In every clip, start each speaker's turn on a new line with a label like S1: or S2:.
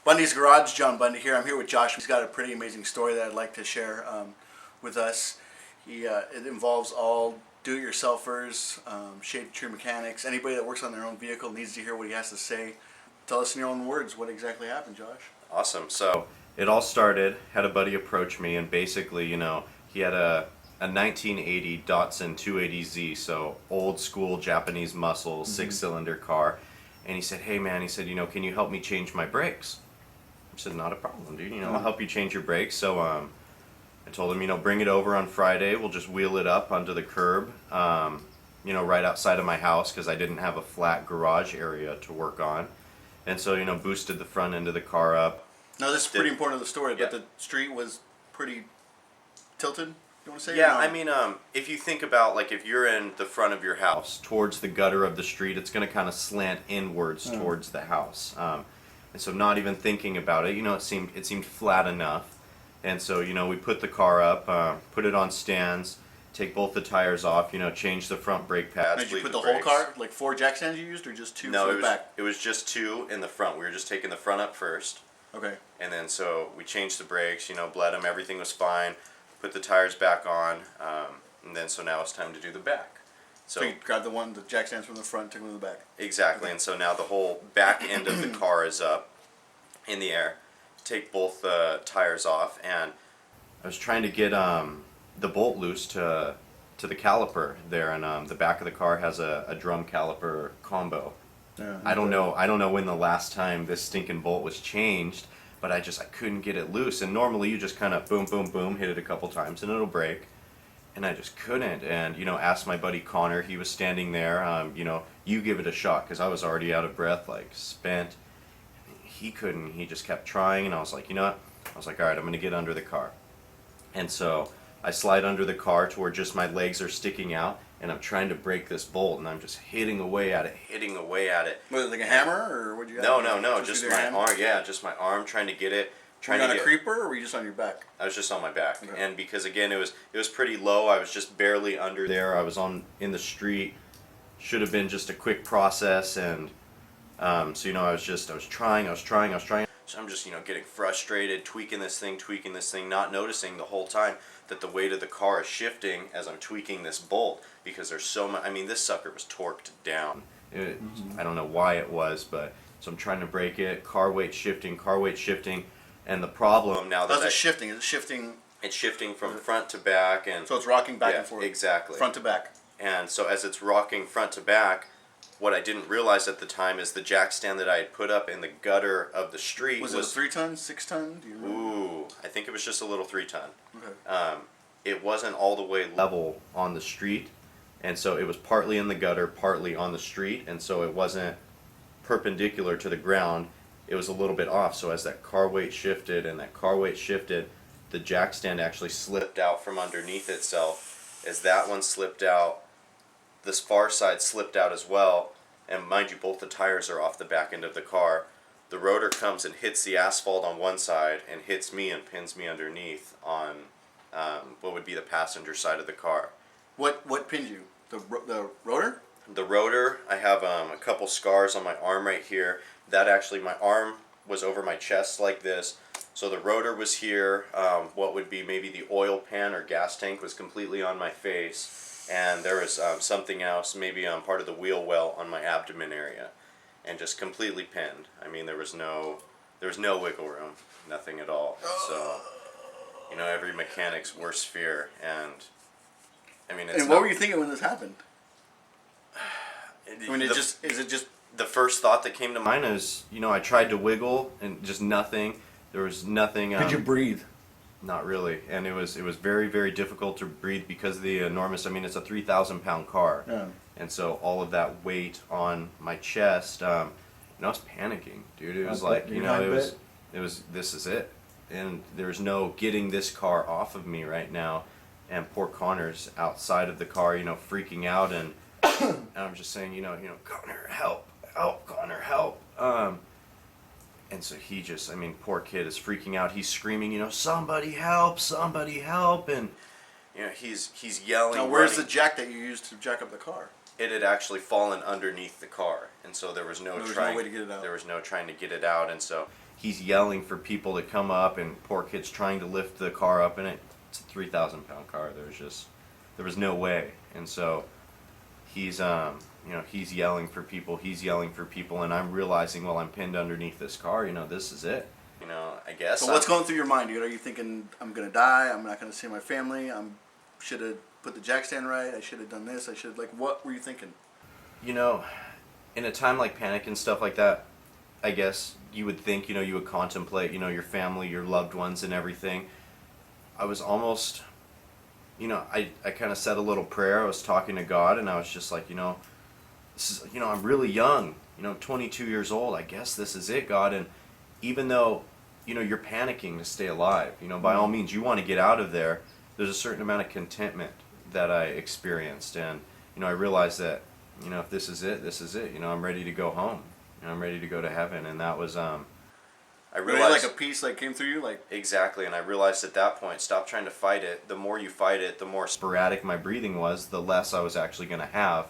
S1: Bundy's Garage, John Bundy here. I'm here with Josh. He's got a pretty amazing story that I'd like to share with us. It involves all do-it-yourselfers, shade tree mechanics, anybody that works on their own vehicle needs to hear what he has to say. Tell us in your own words what exactly happened, Josh.
S2: Awesome. So it all started, had a buddy approach me, and basically, he had a 1980 Datsun 280Z, so old school Japanese muscle, 6-cylinder car. And he said, hey man, he said, can you help me change my brakes? I said, not a problem, dude. I'll help you change your brakes. So I told him, bring it over on Friday. We'll just wheel it up onto the curb, right outside of my house because I didn't have a flat garage area to work on. And so, boosted the front end of the car up.
S1: Now, this is pretty important to the story, but the street was pretty tilted, you want to say?
S2: Yeah, if you think about, like, if you're in the front of your house towards the gutter of the street, it's going to kind of slant inwards towards the house. And so not even thinking about it, it seemed flat enough. And so, we put the car up, put it on stands, take both the tires off, change the front brake pads.
S1: Did you put the whole car, like 4 jack stands you used, or just 2
S2: for
S1: the back?
S2: It was just 2 in the front. We were just taking the front up first.
S1: Okay.
S2: And then so we changed the brakes, bled them, everything was fine, put the tires back on, and then so now it's time to do the back.
S1: So you grabbed the jack stands from the front, took them to the back.
S2: Exactly, and so now the whole back end of the car is up in the air. Take both the tires off, and I was trying to get the bolt loose to the caliper there, and the back of the car has a drum caliper combo.
S1: Yeah,
S2: I don't know when the last time this stinking bolt was changed, but I couldn't get it loose. And normally you just kind of boom, boom, boom, hit it a couple times and it'll break. And I just couldn't. And asked my buddy Connor. He was standing there. You give it a shot, because I was already out of breath, like spent. He couldn't. He just kept trying, and I was like, you know what? I was like, all right, I'm gonna get under the car. And so I slide under the car to where just my legs are sticking out, and I'm trying to break this bolt, and I'm just hitting away at it.
S1: Was it like a hammer, or what you got?
S2: No, just my arm. Yeah, just my arm trying to get it.
S1: Were you on a creeper, or were you just on your back?
S2: I was just on my back,
S1: okay.
S2: And because again it was pretty low. I was just barely under there. I was in the street. Should have been just a quick process, and I was trying. So I'm just getting frustrated, tweaking this thing, not noticing the whole time that the weight of the car is shifting as I'm tweaking this bolt, because there's so much. This sucker was torqued down. I don't know why it was, but so I'm trying to break it. Car weight shifting, and the problem now that
S1: How's it shifting? Is it shifting?
S2: It's shifting from front to back, and
S1: so it's rocking back and forth.
S2: Exactly.
S1: Front to back.
S2: And so as it's rocking front to back, what I didn't realize at the time is the jack stand that I had put up in the gutter of the street
S1: was it a 3-ton, 6-ton? Do you remember?
S2: Ooh, I think it was just a little 3-ton.
S1: Okay.
S2: It wasn't all the way level on the street, and so it was partly in the gutter, partly on the street, and so it wasn't perpendicular to the ground. It was a little bit off. So as that car weight shifted, the jack stand actually slipped out from underneath itself. As that one slipped out, this far side slipped out as well, and mind you, both the tires are off the back end of the car. The rotor comes and hits the asphalt on one side and hits me and pins me underneath on what would be the passenger side of the car.
S1: What pinned you? The rotor?
S2: The rotor, I have a couple scars on my arm right here. That actually, my arm was over my chest like this. So the rotor was here. What would be maybe the oil pan or gas tank was completely on my face. And there was something else, maybe part of the wheel well on my abdomen area, and just completely pinned. There was no wiggle room, nothing at all. So, every mechanic's worst fear, and
S1: And what were you thinking when this happened? Is it just
S2: the first thought that came to mind is, I tried to wiggle and just nothing. There was nothing.
S1: Could you breathe?
S2: Not really, and it was very, very difficult to breathe because of the enormous. It's a 3,000-pound car, and so all of that weight on my chest. I was panicking, dude. It was like it was this is it, and there's no getting this car off of me right now. And poor Connor's outside of the car, freaking out, and I'm just saying, Connor, help, Connor, help. And so he just, poor kid is freaking out. He's screaming, somebody help, and he's yelling.
S1: Now, where's the jack that you used to jack up the car?
S2: It had actually fallen underneath the car, and so there was no way to get it out. There was no trying to get it out, and so he's yelling for people to come up, and poor kid's trying to lift the car up, and it's a 3,000-pound car. There was no way. And so he's he's yelling for people, and I'm realizing, well, I'm pinned underneath this car, this is it. I guess.
S1: So what's going through your mind, dude? Are you thinking, I'm gonna die, I'm not gonna see my family, should have put the jack stand right, I should have done this, what were you thinking?
S2: In a time like panic and stuff like that, I guess you would think, you would contemplate, your family, your loved ones and everything. I was almost, I kind of said a little prayer. I was talking to God, and I was just like, this is, I'm really young, 22 years old. I guess this is it, God. And even though, you're panicking to stay alive, by all means, you want to get out of there. There's a certain amount of contentment that I experienced. And, I realized that, if this is it, this is it. I'm ready to go home. I'm ready to go to heaven. And that was, I realized,
S1: really, like a peace came through you,
S2: Exactly. And I realized at that point, stop trying to fight it. The more you fight it, the more sporadic my breathing was, the less I was actually going to have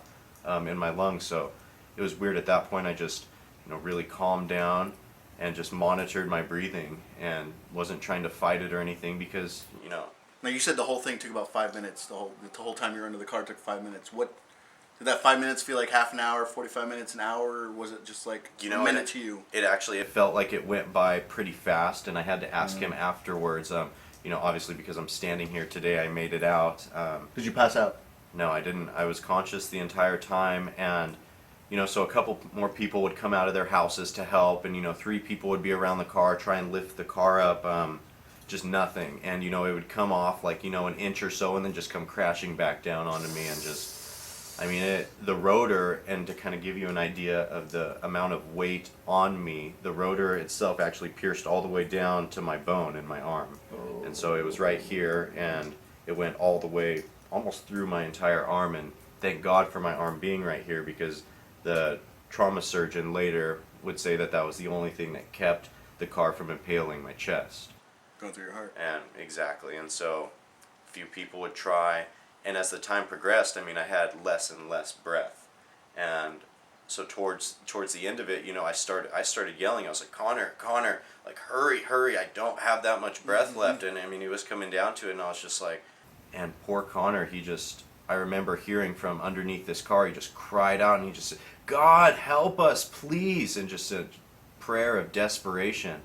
S2: in my lungs. So it was weird at that point. I just, really calmed down and just monitored my breathing and wasn't trying to fight it or anything because,
S1: Now, you said the whole thing took about 5 minutes. The whole time you were under the car took 5 minutes. What did that 5 minutes feel like? Half an hour, 45 minutes, an hour? Or was it just like a minute to you?
S2: It felt like it went by pretty fast, and I had to ask him afterwards. Obviously because I'm standing here today, I made it out.
S1: Did you pass out?
S2: No, I didn't. I was conscious the entire time, and so a couple more people would come out of their houses to help, and 3 people would be around the car, try and lift the car up. Just nothing, and it would come off like an inch or so, and then just come crashing back down onto me, and just, the rotor, and to kind of give you an idea of the amount of weight on me, the rotor itself actually pierced all the way down to my bone in my arm. And so it was right here, and it went all the way almost through my entire arm, and thank God for my arm being right here, because the trauma surgeon later would say that that was the only thing that kept the car from impaling my chest.
S1: Going through your heart.
S2: And exactly, and so a few people would try, and as the time progressed, I had less and less breath, and so towards the end of it, I started yelling. I was like, Connor, like hurry! I don't have that much breath left, and he was coming down to it, and I was just like, and poor Connor, I remember hearing from underneath this car, he just cried out, and he just said, God, help us, please, and just a prayer of desperation.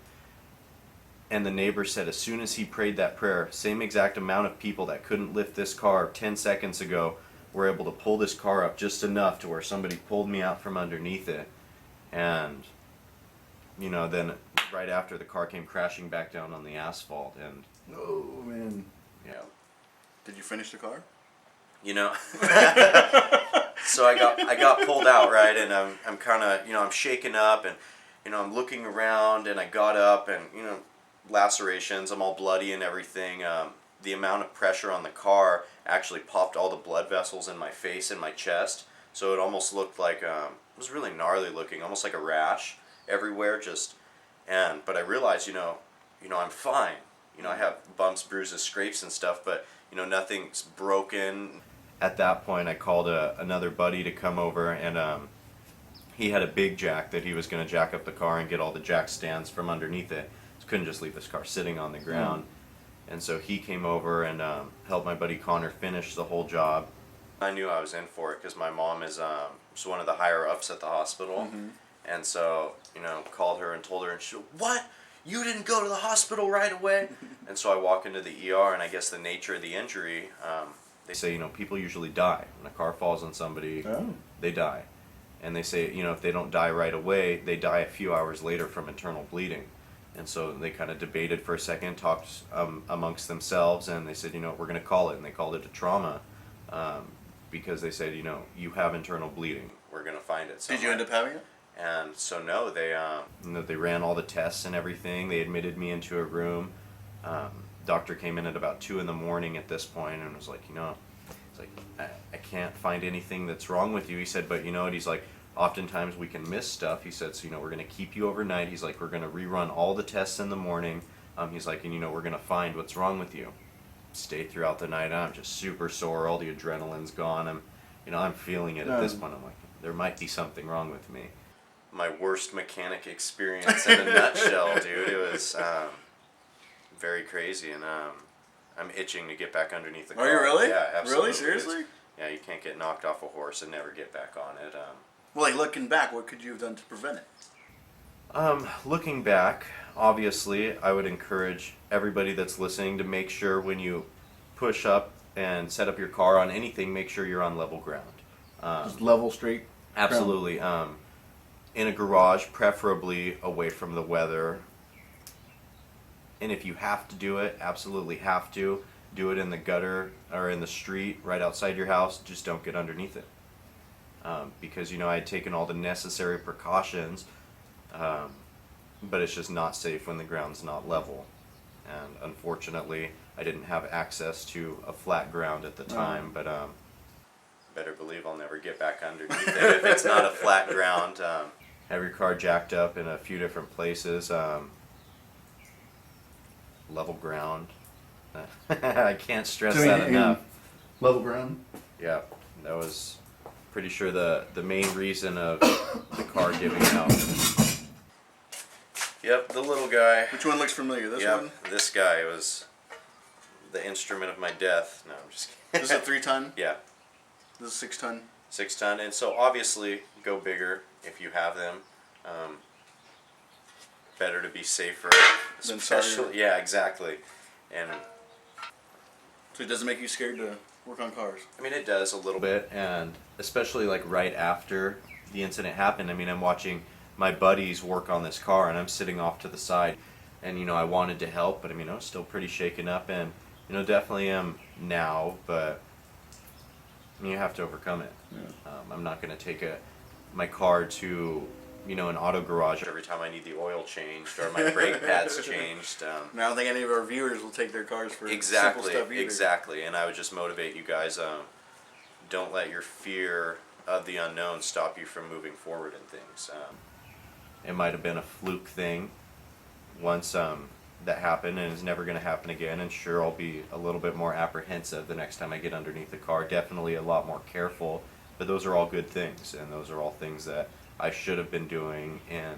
S2: And the neighbor said as soon as he prayed that prayer, same exact amount of people that couldn't lift this car 10 seconds ago were able to pull this car up just enough to where somebody pulled me out from underneath it. And, then right after, the car came crashing back down on the asphalt. And,
S1: oh, man.
S2: Yeah.
S1: Did you finish the car?
S2: So I got pulled out, right, and I'm kind of, I'm shaken up, and, I'm looking around, and I got up, and, lacerations, I'm all bloody and everything. The amount of pressure on the car actually popped all the blood vessels in my face and my chest, so it almost looked like, it was really gnarly looking, almost like a rash everywhere, but I realized, I'm fine. I have bumps, bruises, scrapes and stuff, but, nothing's broken. At that point, I called another buddy to come over, and he had a big jack that he was going to jack up the car and get all the jack stands from underneath it. Couldn't just leave this car sitting on the ground. And so he came over and helped my buddy Connor finish the whole job. I knew I was in for it because my mom is one of the higher ups at the hospital. And so called her and told her, and she said, what, you didn't go to the hospital right away? And so I walk into the ER, and I guess the nature of the injury, they say people usually die when a car falls on somebody. They die. And they say if they don't die right away, they die a few hours later from internal bleeding. And so they kind of debated for a second, talked amongst themselves, and they said, we're going to call it. And they called it a trauma because they said, you have internal bleeding. We're going to find it somewhere.
S1: Did you end up having it?
S2: And so no, they ran all the tests and everything. They admitted me into a room. Doctor came in at about 2 a.m. at this point and was like, it's like, I can't find anything that's wrong with you. He said, but what? He's like, oftentimes we can miss stuff. He said, so we're going to keep you overnight. He's like, we're going to rerun all the tests in the morning. He's like, and we're going to find what's wrong with you. Stayed throughout the night. I'm just super sore. All the adrenaline's gone. I'm feeling it at this point. I'm like, there might be something wrong with me. my worst mechanic experience in a nutshell, dude. It was very crazy, and I'm itching to get back underneath the car.
S1: Are you really?
S2: Yeah, absolutely.
S1: Really? Seriously?
S2: Yeah, you can't get knocked off a horse and never get back on it.
S1: Well, like looking back, what could you have done to prevent it?
S2: Looking back, obviously, I would encourage everybody that's listening to make sure when you push up and set up your car on anything, make sure you're on level ground.
S1: Just level, straight.
S2: Absolutely. In a garage, preferably away from the weather. And if you have to do it, absolutely have to, do it in the gutter or in the street right outside your house. Just don't get underneath it. Because, I had taken all the necessary precautions, but it's just not safe when the ground's not level. And unfortunately, I didn't have access to a flat ground at the time, but better believe I'll never get back underneath it if it's not a flat ground. Have your car jacked up in a few different places. Level ground. I can't stress that enough.
S1: Level ground?
S2: Yeah, that was pretty sure the main reason of the car giving out. Yep, the little guy.
S1: Which one looks familiar? This
S2: Yep,
S1: one?
S2: this guy was the instrument of my death. No, I'm just kidding.
S1: This is a 3-ton?
S2: Yeah,
S1: This is 6-ton?
S2: 6-ton, and so obviously go bigger if you have them. Better to be safer,
S1: Than
S2: especially.
S1: sorry.
S2: Yeah, exactly. And
S1: So it doesn't make you scared to work on cars?
S2: I mean, it does a little bit, and especially like right after the incident happened. I mean, I'm watching my buddies work on this car, and I'm sitting off to the side, and I wanted to help, but I mean, I was still pretty shaken up, and definitely am now, but you have to overcome it.
S1: Yeah.
S2: I'm not going to take my car to an auto garage every time I need the oil changed or my brake pads changed.
S1: And I don't think any of our viewers will take their cars for
S2: Exactly,
S1: simple stuff either.
S2: exactly. And I would just motivate you guys. Don't let your fear of the unknown stop you from moving forward in things. It might have been a fluke thing once that happened, and it's never going to happen again. And sure, I'll be a little bit more apprehensive the next time I get underneath the car. Definitely a lot more careful. But those are all good things, and those are all things that I should have been doing in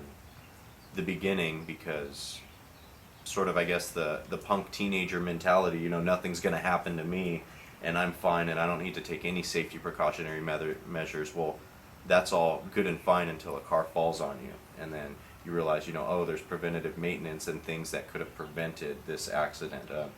S2: the beginning, because sort of, I guess, the punk teenager mentality, nothing's going to happen to me and I'm fine and I don't need to take any safety precautionary measures. Well, that's all good and fine until a car falls on you, and then you realize, oh, there's preventative maintenance and things that could have prevented this accident. So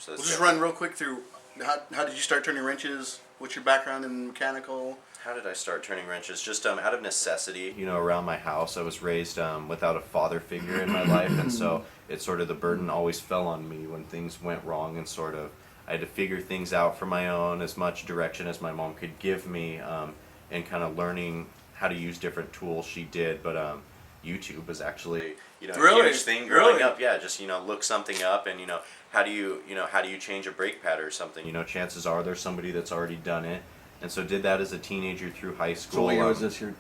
S1: We'll just run real quick through how did you start turning wrenches? What's your background in mechanical?
S2: How did I start turning wrenches? Just out of necessity. Around my house, I was raised without a father figure in my life, and so it's sort of the burden always fell on me when things went wrong, and sort of I had to figure things out for my own, as much direction as my mom could give me, and kind of learning how to use different tools she did. But YouTube was actually a
S1: Really?
S2: huge thing growing
S1: Really?
S2: up. Yeah, just look something up, and how do you change a brake pad or something. Chances are there's somebody that's already done it. And so did that as a teenager through high school.
S1: So what year was this you're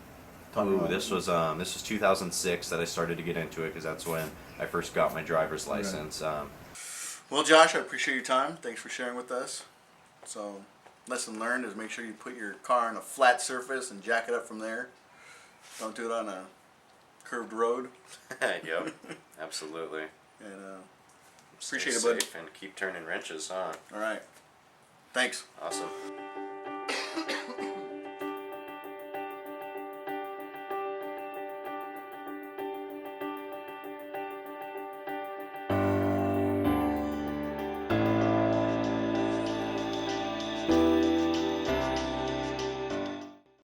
S1: talking about?
S2: This was 2006 that I started to get into it, because that's when I first got my driver's license.
S1: Well, Josh, I appreciate your time. Thanks for sharing with us. So, lesson learned is make sure you put your car on a flat surface and jack it up from there. Don't do it on a curved road.
S2: Yep, absolutely.
S1: And
S2: Stay
S1: appreciate it, bud.
S2: safe and keep turning wrenches, huh?
S1: All right. Thanks.
S2: Awesome.